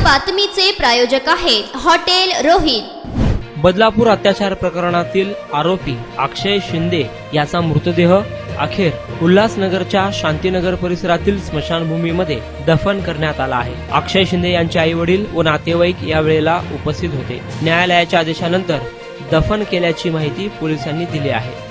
बातमीचे प्रायोजक आहेत हॉटेल रोहित। बदलापूर अत्याचार प्रकरणातील आरोपी अक्षय शिंदे याचा मृतदेह अखेर उल्हासनगरच्या शांतीनगर परिसरातील स्मशानभूमीमध्ये दफन करण्यात आला आहे। अक्षय शिंदे यांचे आई वडील व नातेवाईक या वेळेला उपस्थित होते। न्यायालयाच्या आदेशानंतर दफन केल्याची माहिती पोलिसांनी दिली आहे।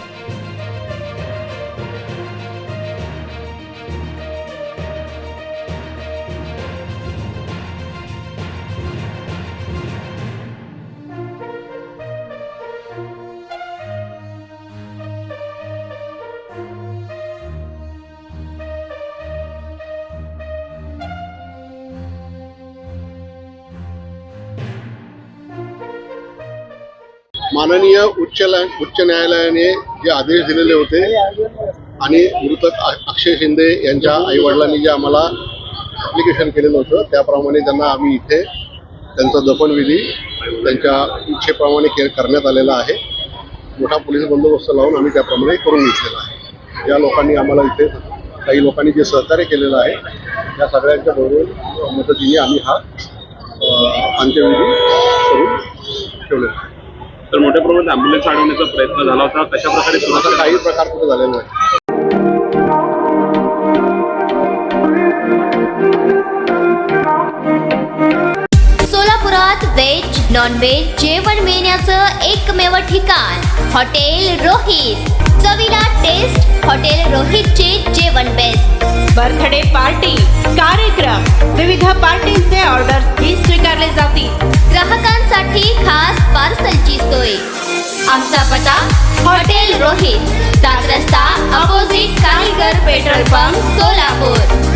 माननीय उच्च न्यायालयाने जे आदेश दिलेले होते आणि मृतक अक्षय शिंदे यांच्या आई वडिलांनी जे आम्हाला ॲप्लिकेशन केलेलं होतं त्याप्रमाणे त्यांना आम्ही इथे त्यांचा दफनविधी त्यांच्या इच्छेप्रमाणे करण्यात आलेला आहे। मोठा पोलीस बंदोबस्त लावून आम्ही त्याप्रमाणे करून घेतलेला आहे। या लोकांनी आम्हाला इथे काही लोकांनी जे सहकार्य केलेलं आहे या सगळ्यांच्या बरोबर मदतीने आम्ही हा अंत्यविधी करून ठेवलेला आहे। तर मोठ्या प्रमाणात ॲम्ब्युलन्स अडवण्याचा प्रयत्न झाला होता, कशा प्रकारे असा काही प्रकार कुठे झालेला नाही। सोलापुरात व्हेज नॉन व्हेज जेवण मिळण्याचं एकमेव ठिकाण हॉटेल रोहित। चवीला टेस्ट हॉटेल रोहितचे जेवण बेस्ट। बर्थडे पार्टी, कार्यक्रम, विविध पार्टींचे ऑर्डर्स ही स्वीकारले जातील। ग्राहकांसाठी खास पार्सलची सोय। आमचा पत्ता हॉटेल रोहित, दात रस्ता opposite Kaligar petrol pump, Solapur.